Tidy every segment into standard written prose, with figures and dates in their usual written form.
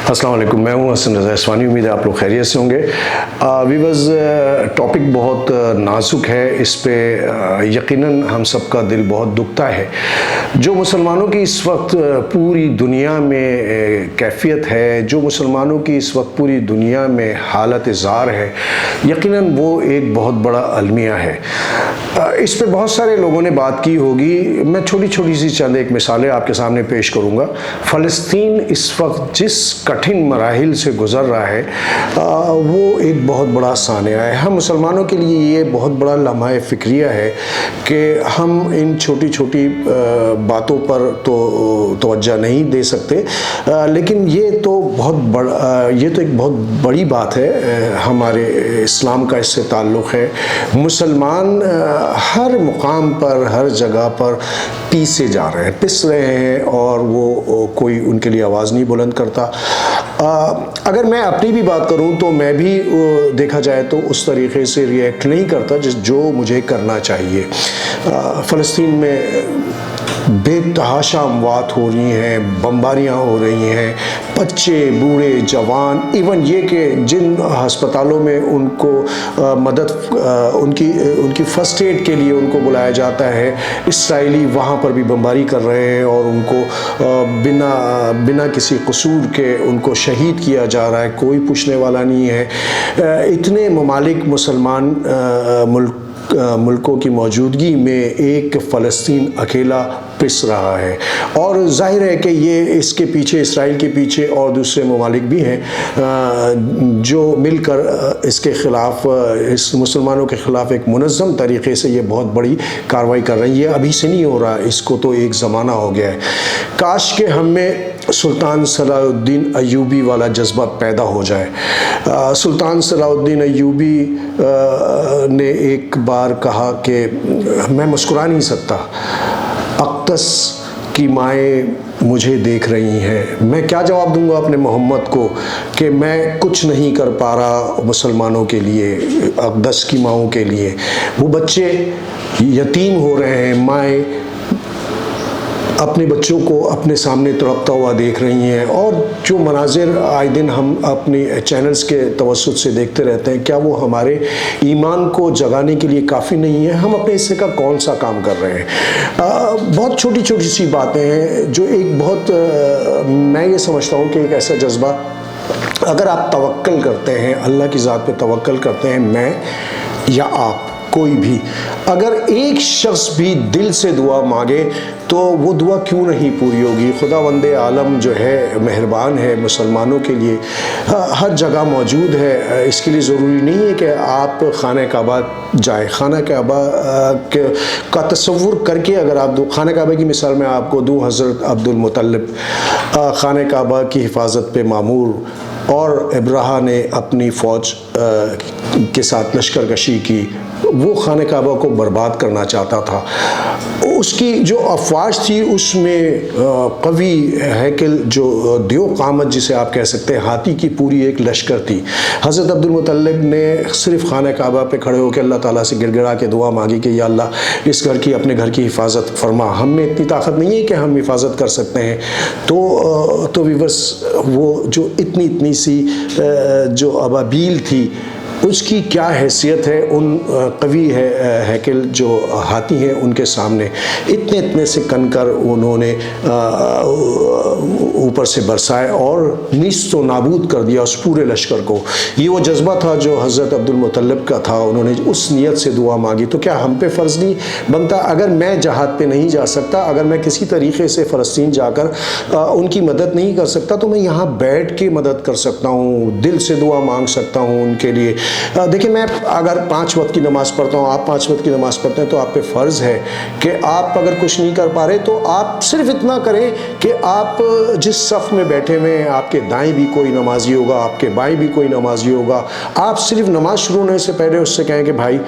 अस्सलाम वालेकुम, मैं हूं हसन रज़ा इस्वानी। उम्मीद है आप लोग खैरियत से होंगे। वीवर्स, टॉपिक बहुत नाजुक है, इस पे यकीनन हम सब का दिल बहुत दुखता है। जो मुसलमानों की इस वक्त पूरी दुनिया में कैफियत है, जो मुसलमानों की इस वक्त पूरी दुनिया में हालत ज़ार है, यकीनन वो एक बहुत बड़ा अलमिया है। इस पे बहुत सारे लोगों ने बात की होगी। मैं छोटी छोटी सी चंद एक मिसालें आपके सामने पेश करूँगा। फ़लस्तीन इस वक्त जिस कठिन मराहिल से गुज़र रहा है, वो एक बहुत बड़ा सानिया है। हम मुसलमानों के लिए ये बहुत बड़ा लम्हा फ़िक्रिया है कि हम इन छोटी छोटी बातों पर तो तवज्जो नहीं दे सकते, लेकिन ये तो एक बहुत बड़ी बात है। हमारे इस्लाम का इससे ताल्लुक़ है। मुसलमान हर मुकाम पर, हर जगह पर पीसे जा रहे हैं, पिस रहे हैं, और वो कोई उनके लिए आवाज़ नहीं बुलंद करता। अगर मैं अपनी भी बात करूं तो मैं भी देखा जाए तो उस तरीक़े से रिएक्ट नहीं करता जो मुझे करना चाहिए। फ़लस्तीन में बेतहाशा अमवात हो रही हैं, बमबारियाँ हो रही हैं, बच्चे, बूढ़े, जवान, इवन ये कि जिन हस्पतालों में उनको उनकी फ़र्स्ट एड के लिए उनको बुलाया जाता है, इसराइली वहाँ पर भी बमबारी कर रहे हैं और उनको बिना किसी कसूर के उनको शहीद किया जा रहा है। कोई पूछने वाला नहीं है। इतने ममालिक मुसलमान मुल्कों की मौजूदगी में एक फ़लस्तीन अकेला पिस रहा है, और जाहिर है कि ये इसके पीछे, इसराइल के पीछे और दूसरे ममालिक भी हैं जो मिलकर इसके ख़िलाफ़, इस मुसलमानों के ख़िलाफ़ एक मुनज़्ज़म तरीक़े से ये बहुत बड़ी कार्रवाई कर रही है। ये अभी से नहीं हो रहा, इसको तो एक ज़माना हो गया है। काश के हम में सुल्तान सलाहुद्दीन अय्यूबी वाला जज्बा पैदा हो जाए। सुल्तान सलाहुद्दीन अय्यूबी ने एक बार कहा कि मैं मुस्कुरा नहीं सकता, अक़दस की माएँ मुझे देख रही हैं। मैं क्या जवाब दूंगा अपने मोहम्मद को कि मैं कुछ नहीं कर पा रहा मुसलमानों के लिए, अक़दस की माँओं के लिए। वो बच्चे यतीम हो रहे हैं, माएँ अपने बच्चों को अपने सामने तड़पता हुआ देख रही हैं, और जो मनाजिर आए दिन हम अपने चैनल्स के तवस्सुत से देखते रहते हैं, क्या वो हमारे ईमान को जगाने के लिए काफ़ी नहीं है? हम अपने हिस्से का कौन सा काम कर रहे हैं? बहुत छोटी छोटी सी बातें हैं जो एक बहुत मैं ये समझता हूँ कि एक ऐसा जज्बा, अगर आप तवक्कल करते हैं, अल्लाह की ज़ात पे तवक्कल करते हैं, मैं या आप कोई भी, अगर एक शख्स भी दिल से दुआ मांगे तो वो दुआ क्यों नहीं पूरी होगी। खुदावंदे आलम जो है मेहरबान है, मुसलमानों के लिए हर जगह मौजूद है। इसके लिए ज़रूरी नहीं है कि आप खाना काबा जाए। खाना काबा का तसव्वुर करके, अगर आप खाना काबा की मिसाल में आपको दूँ, हज़रत अब्दुल मुत्तलिब खाना काबा की हिफाजत पे मामूर, और इब्राहा ने अपनी फ़ौज के साथ लश्कर कशी की। वो खाने काबा को बर्बाद करना चाहता था। उसकी जो अफवाज थी उसमें कवी हैकल, जो दियो कामत जिसे आप कह सकते हैं, हाथी की पूरी एक लश्कर थी। हज़रत अब्दुल मुत्तलिब ने सिर्फ खाने काबा पे खड़े होकर अल्लाह ताला से गिड़गिड़ा के दुआ मांगी कि या अल्लाह इस घर की, अपने घर की हिफाजत फरमा। हम में इतनी ताकत नहीं है कि हम हिफाजत कर सकते हैं। तो व्यूअर्स, वो जो इतनी सी जो अबाबील थी, उसकी क्या हैसियत है उन कवि हैकल जो हाथी हैं उनके सामने। इतने से कनकर उन्होंने ऊपर से बरसाए और नीस्तो नाबूद कर दिया उस पूरे लश्कर को। ये वो जज्बा था जो हज़रत अब्दुल मुत्तलिब का था। उन्होंने उस नीयत से दुआ मांगी। तो क्या हम पे फ़र्ज़ नहीं बनता, अगर मैं जहाद पे नहीं जा सकता, अगर मैं किसी तरीक़े से फ़लस्तीन जाकर उनकी मदद नहीं कर सकता, तो मैं यहाँ बैठ के मदद कर सकता हूँ, दिल से दुआ मांग सकता हूँ उनके लिए। देखिए, मैं अगर 5 वक्त की नमाज़ पढ़ता हूँ, आप 5 वक्त की नमाज़ पढ़ते हैं, तो आप पे फ़र्ज़ है कि आप अगर कुछ नहीं कर पा रहे तो आप सिर्फ इतना करें कि आप जिस सफ़ में बैठे हुए हैं, आपके दाएं भी कोई नमाजी होगा, आपके बाएं भी कोई नमाजी होगा। आप सिर्फ नमाज शुरू होने से पहले उससे कहें कि भाई,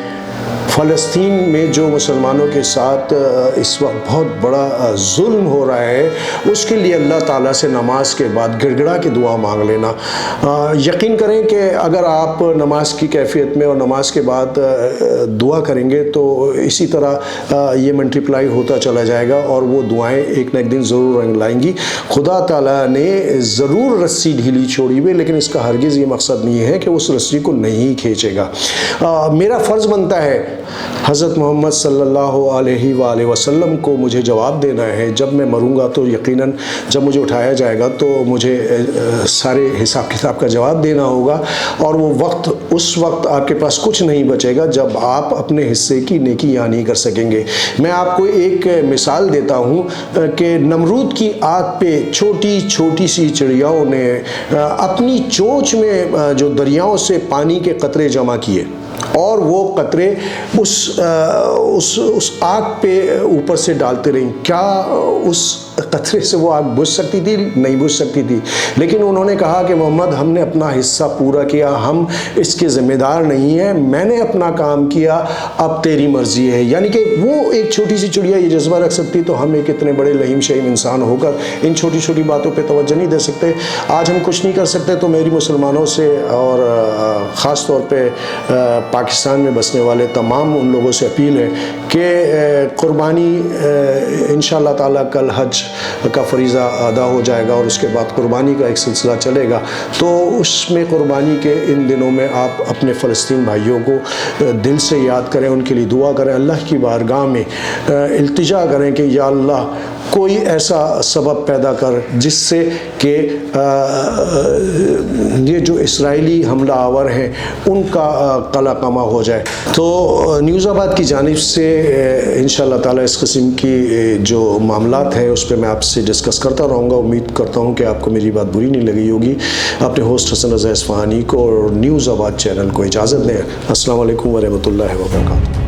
फ़लस्तीन में जो मुसलमानों के साथ इस वक्त बहुत बड़ा जुल्म हो रहा है, उसके लिए अल्लाह ताला से नमाज के बाद गिड़गिड़ा के दुआ मांग लेना। यकीन करें कि अगर आप नमाज نماز کی کیفیت میں اور نماز کے بعد دعا کریں گے تو اسی طرح یہ ملٹیپلائی ہوتا چلا جائے گا اور وہ دعائیں ایک نہ ایک دن ضرور رنگ لائیں گی۔ خدا تعالیٰ نے ضرور رسی ڈھیلی چھوڑی ہوئی، لیکن اس کا ہرگز یہ مقصد نہیں ہے کہ اس رسی کو نہیں کھینچے گا۔ میرا فرض بنتا ہے حضرت محمد صلی اللہ علیہ وآلہ وسلم کو مجھے جواب دینا ہے۔ جب میں مروں گا تو یقیناً جب مجھے اٹھایا جائے گا تو مجھے سارے حساب کتاب کا جواب دینا ہوگا، اور وہ وقت اس وقت آپ کے پاس کچھ نہیں بچے گا جب آپ اپنے حصے کی نیکی یہاں نہیں کر سکیں گے۔ میں آپ کو ایک مثال دیتا ہوں کہ نمرود کی آگ پہ چھوٹی چھوٹی سی چڑیاؤں نے اپنی چونچ میں جو دریاؤں سے پانی کے قطرے جمع کیے اور وہ قطرے اس آگ پہ اوپر سے ڈالتے رہیں۔ کیا اس قطرے سے وہ آگ بجھ سکتی تھی؟ نہیں بجھ سکتی تھی، لیکن انہوں نے کہا کہ محمد ہم نے اپنا حصہ پورا کیا، ہم اس کے ذمہ دار نہیں ہیں، میں نے اپنا کام کیا، اب تیری مرضی ہے۔ یعنی کہ وہ ایک چھوٹی سی چڑیا یہ جذبہ رکھ سکتی تو ہم ایک اتنے بڑے لہیم شہیم انسان ہو کر ان چھوٹی چھوٹی باتوں پہ توجہ نہیں دے سکتے۔ آج ہم کچھ نہیں کر سکتے تو میری مسلمانوں سے اور خاص طور پہ پاکستان میں بسنے والے تمام ان لوگوں سے اپیل ہے کہ قربانی انشاءاللہ تعالیٰ کل حج کا فریضہ ادا ہو جائے گا اور اس کے بعد قربانی کا ایک سلسلہ چلے گا، تو اس میں قربانی کے ان دنوں میں آپ اپنے فلسطین بھائیوں کو دل سے یاد کریں، ان کے لیے دعا کریں، اللہ کی بارگاہ میں التجا کریں کہ یا اللہ کوئی ایسا سبب پیدا کر جس سے کہ یہ جو اسرائیلی حملہ آور ہیں ان کا قلع کما ہو جائے۔ تو نیوز آباد کی جانب سے انشاءاللہ تعالیٰ اس قسم کی جو معاملات ہیں اس پہ میں آپ سے ڈسکس کرتا رہوں گا۔ امید کرتا ہوں کہ آپ کو میری بات بری نہیں لگی ہوگی۔ اپنے ہوسٹ حسن رضا اصفہانی کو اور نیوز آباد چینل کو اجازت دیں۔ السلام علیکم ورحمۃ اللہ وبرکاتہ۔